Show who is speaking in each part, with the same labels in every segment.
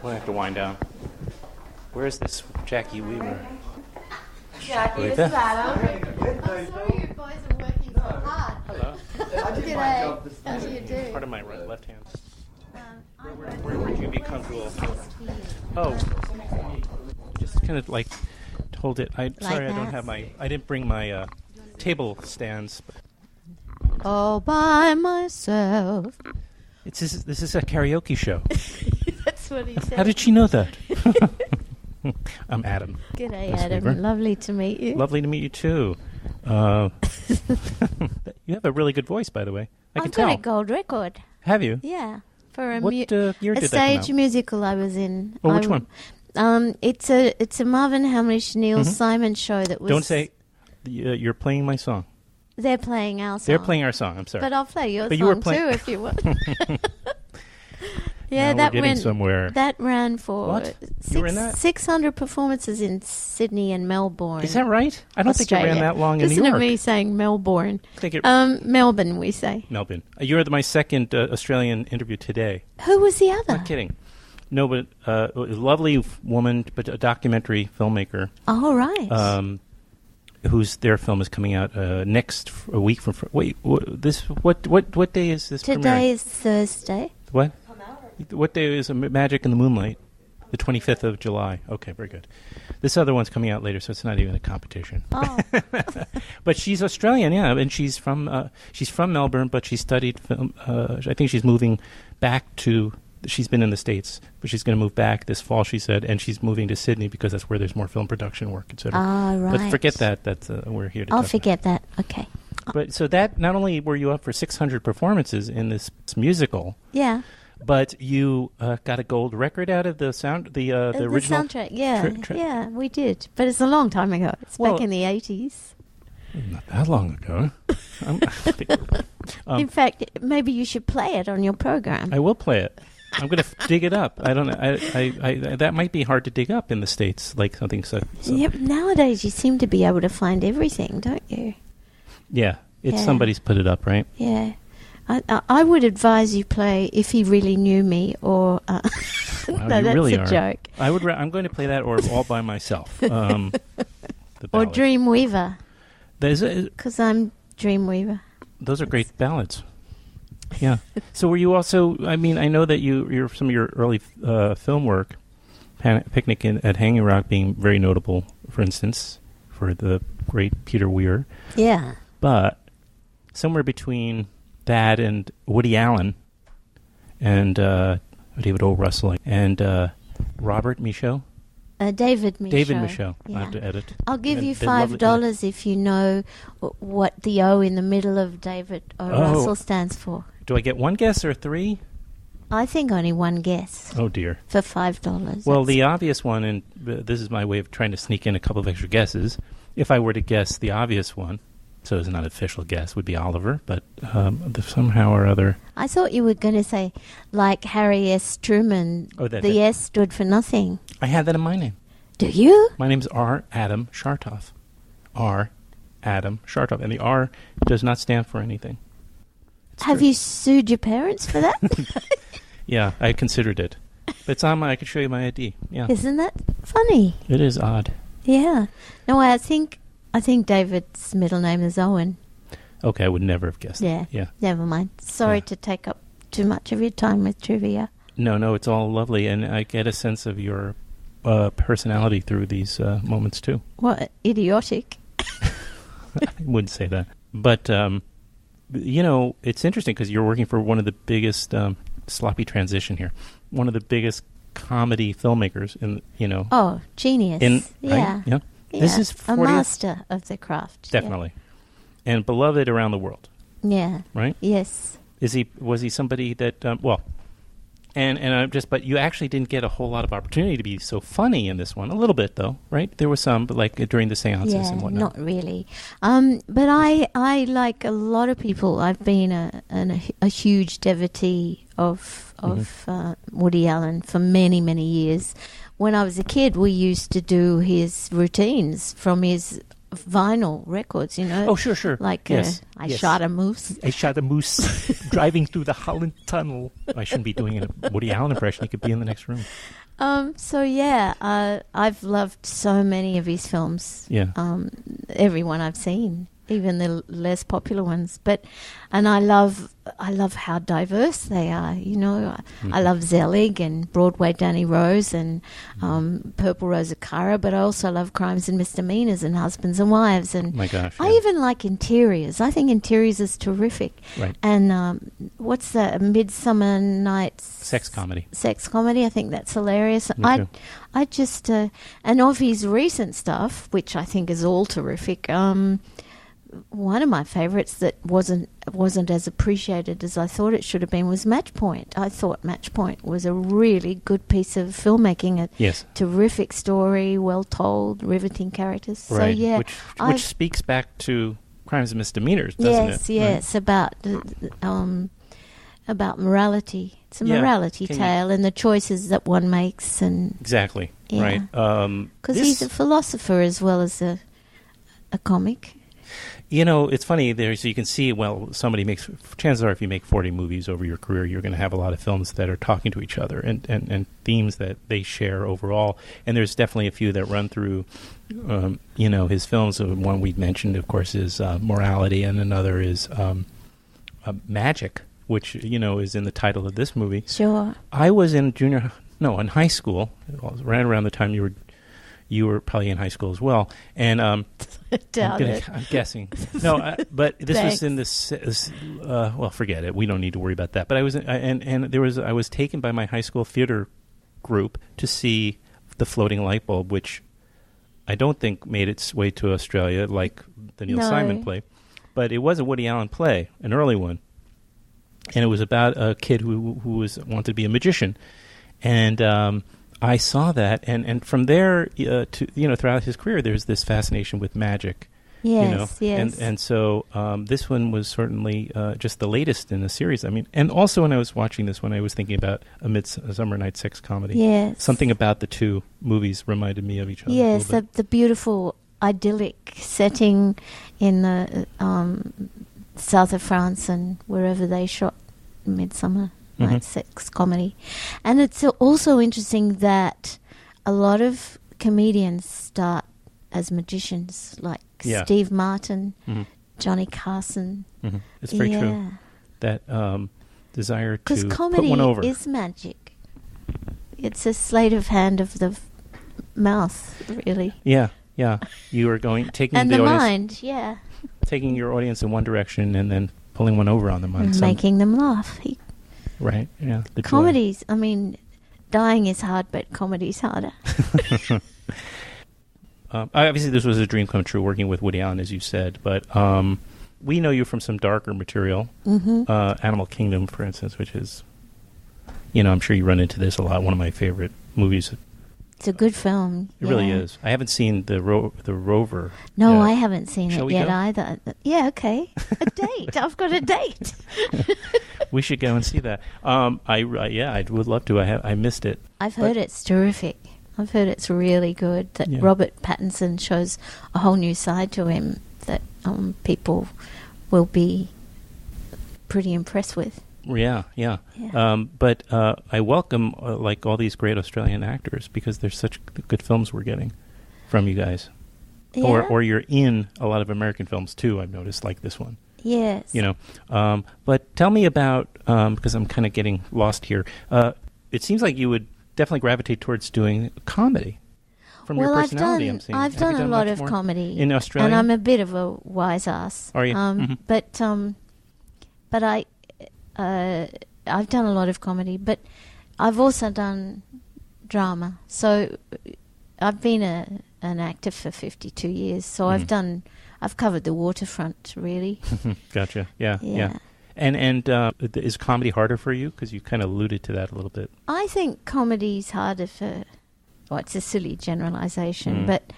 Speaker 1: We'll have to wind down. Where is this Jacki Weaver?
Speaker 2: Jacki, this is Adam. I'm sorry you boys are working so hard.
Speaker 1: Hello.
Speaker 3: I did my job this
Speaker 2: How do you do?
Speaker 1: Part of my left hand. Where would you be comfortable? Oh, just kind of like hold it. Sorry, I don't have I didn't bring my table stands.
Speaker 2: All by myself.
Speaker 1: This is a karaoke show.
Speaker 2: That's what he said.
Speaker 1: How did she know that? I'm Adam.
Speaker 2: G'day,
Speaker 1: Miss
Speaker 2: Adam.
Speaker 1: Weaver.
Speaker 2: Lovely to meet you.
Speaker 1: Lovely to meet you too. You have a really good voice, by the way. I can
Speaker 2: I've
Speaker 1: tell.
Speaker 2: got a gold record.
Speaker 1: Have you?
Speaker 2: Yeah, for a
Speaker 1: What year did that come
Speaker 2: stage
Speaker 1: out?
Speaker 2: musical I was in.
Speaker 1: Oh, which one?
Speaker 2: It's a Marvin Hamlish Neil Simon show that was.
Speaker 1: Don't say you're playing my song.
Speaker 2: They're playing our song.
Speaker 1: They're playing our song. I'm sorry.
Speaker 2: But I'll play your
Speaker 1: But
Speaker 2: song
Speaker 1: you were
Speaker 2: too if you want. Yeah,
Speaker 1: Now
Speaker 2: that
Speaker 1: we're getting
Speaker 2: went
Speaker 1: somewhere.
Speaker 2: That ran for
Speaker 1: What? You were in that?
Speaker 2: 600 performances in Sydney and Melbourne.
Speaker 1: Is that right? I don't think it
Speaker 2: Australia.
Speaker 1: ran that long in
Speaker 2: Listen
Speaker 1: New York.
Speaker 2: to me saying Melbourne.
Speaker 1: I think it,
Speaker 2: Melbourne, we say.
Speaker 1: Melbourne. You're my second Australian interview today.
Speaker 2: Who was the other?
Speaker 1: Not kidding. No, but a lovely woman, but a documentary filmmaker.
Speaker 2: Oh, right.
Speaker 1: Their film is coming out next a week from. Wait, what day is this?
Speaker 2: Today
Speaker 1: premiering?
Speaker 2: is Thursday.
Speaker 1: What? What day is Magic in the Moonlight? The 25th of July. Okay, very good. This other one's coming out later, so it's not even a competition.
Speaker 2: Oh.
Speaker 1: But she's Australian, yeah, and she's from Melbourne, but she studied film. I think she's moving back to. She's been in the States, but she's going to move back this fall, she said, and she's moving to Sydney because that's where there's more film production work, etc.
Speaker 2: Ah, right.
Speaker 1: But forget that. That's we're here to.
Speaker 2: I'll
Speaker 1: talk
Speaker 2: forget that. Okay.
Speaker 1: But so that not only were you up for 600 performances in this musical,
Speaker 2: Yeah.
Speaker 1: but you got a gold record out of the original
Speaker 2: soundtrack. Yeah, yeah, we did. But it's a long time ago. It's back in the 80s.
Speaker 1: Not that long ago.
Speaker 2: In fact, maybe you should play it on your program.
Speaker 1: I will play it. I'm going to dig it up. I don't know. I that might be hard to dig up in the States, like something so.
Speaker 2: Yep. Nowadays, you seem to be able to find everything, don't you?
Speaker 1: Yeah, somebody's put it up, right?
Speaker 2: Yeah. I would advise you play If He Really Knew Me, or
Speaker 1: Wow,
Speaker 2: no,
Speaker 1: you
Speaker 2: that's
Speaker 1: really
Speaker 2: a
Speaker 1: are.
Speaker 2: joke.
Speaker 1: I'm going to play that, or All by Myself.
Speaker 2: Or
Speaker 1: ballad.
Speaker 2: Dreamweaver,
Speaker 1: Because
Speaker 2: because I'm Dreamweaver.
Speaker 1: those are great ballads. Yeah. So were you also? I mean, I know that you're some of your early film work, Picnic at Hanging Rock being very notable, for instance, for the great Peter Weir.
Speaker 2: Yeah.
Speaker 1: But somewhere between that and Woody Allen and David O. Russell and Robert Michaud.
Speaker 2: David Michaud.
Speaker 1: David Michaud.
Speaker 2: Yeah.
Speaker 1: I have to edit.
Speaker 2: I'll give
Speaker 1: And
Speaker 2: you
Speaker 1: they're lovely-
Speaker 2: $5 if you know what the O in the middle of David O. Russell stands for.
Speaker 1: Do I get one guess or three?
Speaker 2: I think only one guess
Speaker 1: Oh, dear.
Speaker 2: for $5.
Speaker 1: Well,
Speaker 2: That's-
Speaker 1: the obvious one, and this is my way of trying to sneak in a couple of extra guesses, if I were to guess the obvious one, so it's not an official guess, would be Oliver, but somehow or other...
Speaker 2: I thought you were going to say, like Harry S. Truman, the S stood for nothing.
Speaker 1: I had that in my name.
Speaker 2: Do you?
Speaker 1: My name's R. Adam Shartoff. R. Adam Shartoff. And the R does not stand for anything.
Speaker 2: Have you sued your parents for that?
Speaker 1: Yeah, I considered it. It's on I could show you my ID. Yeah.
Speaker 2: Isn't that funny?
Speaker 1: It is odd.
Speaker 2: Yeah. No, I think David's middle name is Owen.
Speaker 1: Okay, I would never have guessed.
Speaker 2: Yeah.
Speaker 1: Yeah.
Speaker 2: Never mind. Sorry to take up too much of your time with trivia.
Speaker 1: No, it's all lovely, and I get a sense of your personality through these moments too.
Speaker 2: What? Idiotic.
Speaker 1: I wouldn't say that. But, it's interesting because you're working for one of the biggest, sloppy transition here, one of the biggest comedy filmmakers
Speaker 2: Oh, genius. Yeah.
Speaker 1: Right? Yeah. This is
Speaker 2: a master of the craft.
Speaker 1: Definitely. Yeah. And beloved around the world.
Speaker 2: Yeah.
Speaker 1: Right?
Speaker 2: Yes.
Speaker 1: Was he somebody that, but you actually didn't get a whole lot of opportunity to be so funny in this one. A little bit, though, right? There was some, but like during the seances and whatnot.
Speaker 2: Not really. But I like a lot of people, I've been a huge devotee of Woody Allen for many, many years. When I was a kid, we used to do his routines from his vinyl records,
Speaker 1: Oh, sure.
Speaker 2: Like,
Speaker 1: yes.
Speaker 2: I shot a moose.
Speaker 1: I shot a moose driving through the Holland Tunnel. I shouldn't be doing a Woody Allen impression. He could be in the next room.
Speaker 2: So yeah, I've loved so many of his films.
Speaker 1: Yeah.
Speaker 2: Every one I've seen, even the less popular ones. And I love how diverse they are. You know, I love Zelig and Broadway Danny Rose and Purple Rose of Cara, but I also love Crimes and Misdemeanors and Husbands and Wives. And
Speaker 1: My gosh,
Speaker 2: I even like Interiors. I think Interiors is terrific.
Speaker 1: Right.
Speaker 2: And what's that? Midsummer Night's
Speaker 1: Sex comedy.
Speaker 2: Sex comedy. I think that's hilarious.
Speaker 1: Me too.
Speaker 2: I just and of his recent stuff, which I think is all terrific. One of my favourites that wasn't as appreciated as I thought it should have been was Match Point. I thought Match Point was a really good piece of filmmaking. A terrific story, well told, riveting characters.
Speaker 1: Right.
Speaker 2: So yeah,
Speaker 1: which speaks back to Crimes and Misdemeanors, doesn't it?
Speaker 2: Yes,
Speaker 1: right.
Speaker 2: About morality. It's a morality tale and the choices that one makes. And
Speaker 1: exactly.
Speaker 2: Yeah.
Speaker 1: Right.
Speaker 2: Because he's a philosopher as well as a comic.
Speaker 1: You know, it's funny there. So you can see, well, chances are if you make 40 movies over your career, you're going to have a lot of films that are talking to each other and themes that they share overall. And there's definitely a few that run through, his films. One we mentioned, of course, is Morality, and another is Magic, which, is in the title of this movie.
Speaker 2: Sure.
Speaker 1: I was in in high school, right around the time you were probably in high school as well, and I'm guessing. No, but this was in this. Well, forget it. We don't need to worry about that. But I was, I was taken by my high school theater group to see The Floating Light Bulb, which I don't think made its way to Australia like the Neil Simon play, but it was a Woody Allen play, an early one, and it was about a kid who wanted to be a magician, and. I saw that, and from there to throughout his career, there's this fascination with magic.
Speaker 2: Yes, yes.
Speaker 1: And so this one was certainly just the latest in the series. I mean, and also when I was watching this one, I was thinking about A Midsummer Night's Sex Comedy.
Speaker 2: Yes.
Speaker 1: Something about the two movies reminded me of each other.
Speaker 2: Yes, the beautiful idyllic setting in the south of France and wherever they shot Midsummer Night's Sex Comedy. And it's also interesting that a lot of comedians start as magicians, like Steve Martin, Johnny Carson.
Speaker 1: Mm-hmm. It's very true. That desire to put
Speaker 2: comedy
Speaker 1: one over.
Speaker 2: Is magic. It's a sleight of hand of the mouth, really.
Speaker 1: Yeah. You are taking
Speaker 2: and
Speaker 1: the audience,
Speaker 2: mind,
Speaker 1: taking your audience in one direction and then pulling one over on them.
Speaker 2: Making them laugh.
Speaker 1: Right, yeah. The
Speaker 2: comedies, I mean, dying is hard, but comedy's harder.
Speaker 1: Obviously, this was a dream come true, working with Woody Allen, as you said, but we know you from some darker material. Animal Kingdom, for instance, which is, I'm sure you run into this a lot, one of my favorite movies.
Speaker 2: It's a good film.
Speaker 1: It really is. I haven't seen the Rover.
Speaker 2: No, I haven't seen
Speaker 1: Shall
Speaker 2: it
Speaker 1: we
Speaker 2: yet
Speaker 1: go?
Speaker 2: either. Yeah, okay. A date. I've got a date.
Speaker 1: We should go and see that. I would love to. I missed it.
Speaker 2: I've heard it's terrific. I've heard it's really good. That Robert Pattinson shows a whole new side to him that people will be pretty impressed with.
Speaker 1: Yeah. But I welcome like all these great Australian actors because there's such good films we're getting from you guys.
Speaker 2: Yeah.
Speaker 1: Or you're in a lot of American films too, I've noticed, like this one.
Speaker 2: Yes.
Speaker 1: But tell me about, because I'm kind of getting lost here, it seems like you would definitely gravitate towards doing comedy. From your personality, I'm seeing.
Speaker 2: I've done a lot of comedy
Speaker 1: in Australia,
Speaker 2: and I'm a bit of a wise ass.
Speaker 1: Are you?
Speaker 2: But I've done a lot of comedy, but I've also done drama. So I've been an actor for 52 years. So I've covered the waterfront, really.
Speaker 1: Gotcha. Yeah. And is comedy harder for you? Because you kind of alluded to that a little bit.
Speaker 2: I think comedy's harder for... Well, it's a silly generalization, but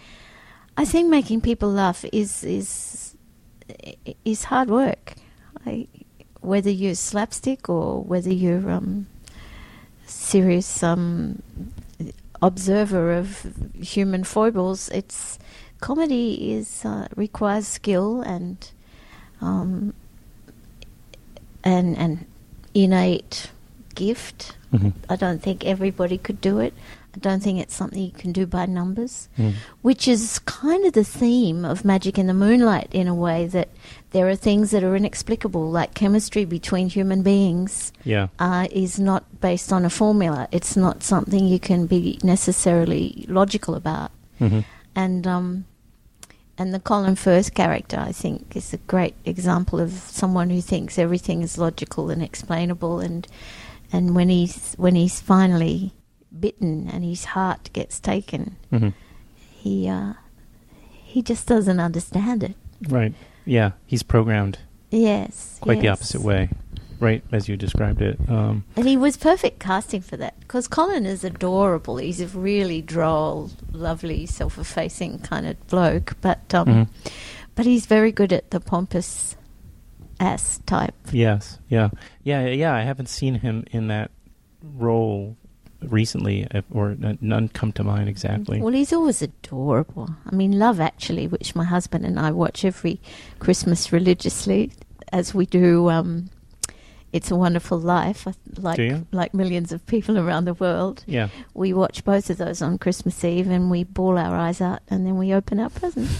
Speaker 2: I think making people laugh is hard work. Whether you're slapstick or whether you're serious observer of human foibles, comedy requires skill and innate gift.
Speaker 1: Mm-hmm.
Speaker 2: I don't think everybody could do it. I don't think it's something you can do by numbers,
Speaker 1: Mm.
Speaker 2: which is kind of the theme of Magic in the Moonlight, in a way that there are things that are inexplicable, like chemistry between human beings
Speaker 1: Yeah.
Speaker 2: is not based on a formula. It's not something you can be necessarily logical about.
Speaker 1: Mm-hmm.
Speaker 2: And the Colin Firth character, I think, is a great example of someone who thinks everything is logical and explainable, and when he's finally bitten and his heart gets taken,
Speaker 1: Mm-hmm.
Speaker 2: he just doesn't understand it.
Speaker 1: Right. Yeah. He's programmed
Speaker 2: Yes.
Speaker 1: quite the
Speaker 2: yes.
Speaker 1: opposite way, right, as you described it.
Speaker 2: And he was perfect casting for that, because Colin is adorable. He's a really droll, lovely, self-effacing kind of bloke, but he's very good at the pompous ass type.
Speaker 1: Yes. Yeah. Yeah. I haven't seen him in that role recently, or none come to mind exactly.
Speaker 2: Well, he's always adorable. I mean, Love Actually, which my husband and I watch every Christmas religiously, as we do It's a Wonderful Life,
Speaker 1: Do you?
Speaker 2: like millions of people around the world.
Speaker 1: Yeah.
Speaker 2: We watch both of those on Christmas Eve, and we bawl our eyes out, and then we open our presents.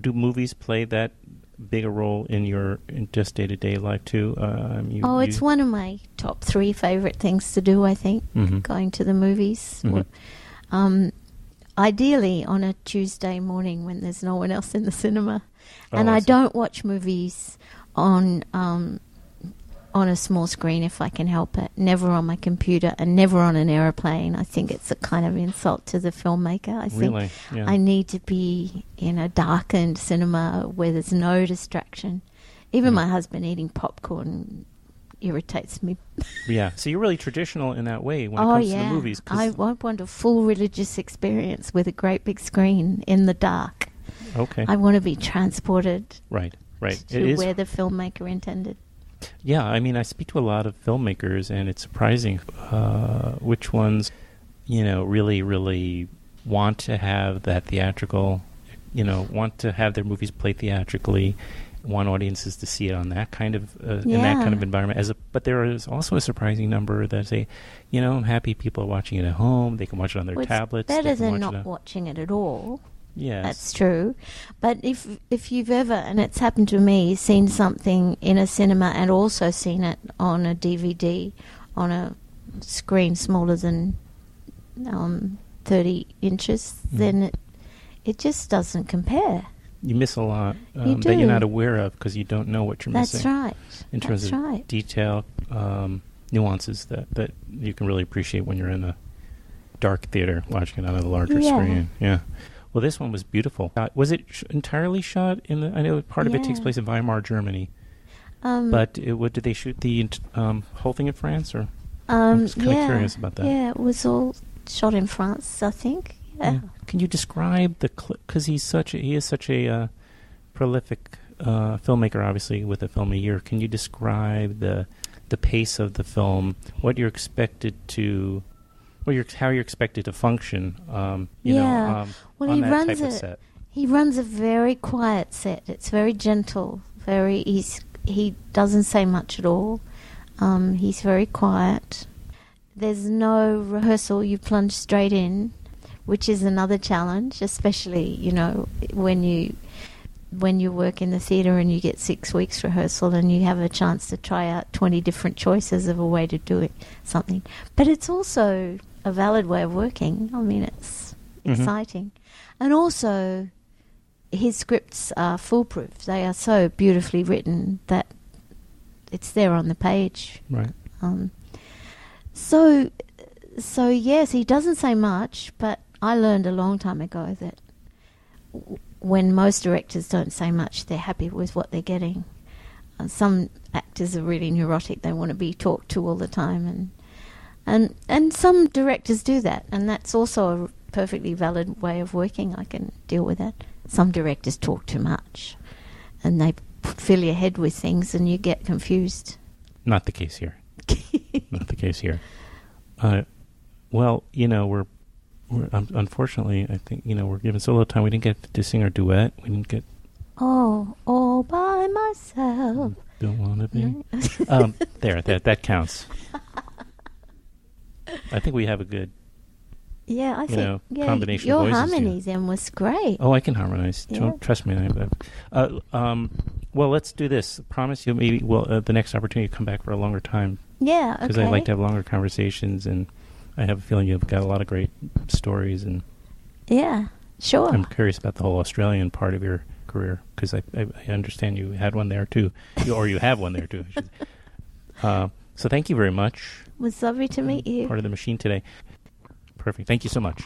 Speaker 1: Do movies play that big a role in your just day-to-day life too?
Speaker 2: It's one of my top 3 favorite things to do, I think,
Speaker 1: Mhm.
Speaker 2: going to the movies.
Speaker 1: Mhm.
Speaker 2: Ideally on a Tuesday morning when there's no one else in the cinema.
Speaker 1: Oh,
Speaker 2: And
Speaker 1: I
Speaker 2: I
Speaker 1: see.
Speaker 2: don't watch movies on a small screen if I can help it. Never on my computer, and never on an aeroplane. I think it's a kind of insult to the filmmaker. I think
Speaker 1: Really? Yeah.
Speaker 2: I need to be in a darkened cinema where there's no distraction. Even my husband eating popcorn irritates me.
Speaker 1: Yeah. So you're really traditional in that way when it comes to the movies. 'Cause-
Speaker 2: I want a full religious experience with a great big screen in the dark.
Speaker 1: Okay.
Speaker 2: I want to be transported
Speaker 1: Right.
Speaker 2: to
Speaker 1: It is.
Speaker 2: where the filmmaker intended.
Speaker 1: Yeah. I mean, I speak to a lot of filmmakers, and it's surprising which ones, really, really want to have that theatrical, want to have their movies played theatrically, want audiences to see it on that kind of in that kind of environment. But there is also a surprising number that say, I'm happy people are watching it at home. They can watch it on their
Speaker 2: Well, it's
Speaker 1: tablets.
Speaker 2: better
Speaker 1: they can
Speaker 2: than
Speaker 1: watch
Speaker 2: not watching it at all.
Speaker 1: Yes.
Speaker 2: That's true. But if you've ever, and it's happened to me, seen something in a cinema and also seen it on a DVD on a screen smaller than 30 inches, then it just doesn't compare.
Speaker 1: You miss a lot
Speaker 2: You
Speaker 1: that you're
Speaker 2: do.
Speaker 1: not aware of because you don't know what you're
Speaker 2: That's
Speaker 1: missing.
Speaker 2: right.
Speaker 1: In terms
Speaker 2: That's
Speaker 1: of
Speaker 2: right.
Speaker 1: detail, nuances that you can really appreciate when you're in a dark theater watching it on a larger
Speaker 2: Yeah.
Speaker 1: screen. Yeah. Well, this one was beautiful. Was it entirely shot in the? I know part of it takes
Speaker 2: Yeah.
Speaker 1: place in Weimar, Germany, but did they shoot the whole thing in France? Or I'm just kind of curious about that.
Speaker 2: Yeah, it was all shot in France, I think. Yeah.
Speaker 1: Can you describe the clip? Because he is such a prolific filmmaker, obviously with a film a year. Can you describe the pace of the film? What you're expected to? How you're expected to function?
Speaker 2: Well,
Speaker 1: on
Speaker 2: he
Speaker 1: that
Speaker 2: runs
Speaker 1: type of
Speaker 2: a
Speaker 1: set.
Speaker 2: he runs a very quiet set. It's very gentle. He doesn't say much at all. He's very quiet. There's no rehearsal. You plunge straight in, which is another challenge, especially when you work in the theatre and you get 6 weeks rehearsal and you have a chance to try out 20 different choices of a way to do something. But it's also a valid way of working. I mean, it's exciting. And also, his scripts are foolproof. They are so beautifully written that it's there on the page.
Speaker 1: Right.
Speaker 2: So yes, he doesn't say much, but I learned a long time ago that when most directors don't say much, they're happy with what they're getting. Some actors are really neurotic; they want to be talked to all the time, and some directors do that, and that's also a perfectly valid way of working. I can deal with that. Some directors talk too much, and they fill your head with things, and you get confused.
Speaker 1: Not the case here. Not the case here. Well, we're unfortunately, I think, we're given so little time. We didn't get to sing our duet. We didn't get...
Speaker 2: Oh, all by myself.
Speaker 1: Don't want to be.
Speaker 2: No.
Speaker 1: There, that counts. I think we have a good
Speaker 2: Yeah, I think
Speaker 1: combination
Speaker 2: your
Speaker 1: of voices
Speaker 2: harmonies then was great.
Speaker 1: Oh, I can harmonize.
Speaker 2: Yeah.
Speaker 1: Trust me. Well, let's do this. Promise you, maybe the next opportunity to come back for a longer time.
Speaker 2: Yeah, okay.
Speaker 1: Because I like to have longer conversations, and I have a feeling you've got a lot of great stories. And
Speaker 2: yeah, sure.
Speaker 1: I'm curious about the whole Australian part of your career, because I understand you had one there too, or you have one there too. So thank you very much.
Speaker 2: It was lovely to meet you.
Speaker 1: Part of the machine today. Perfect. Thank you so much.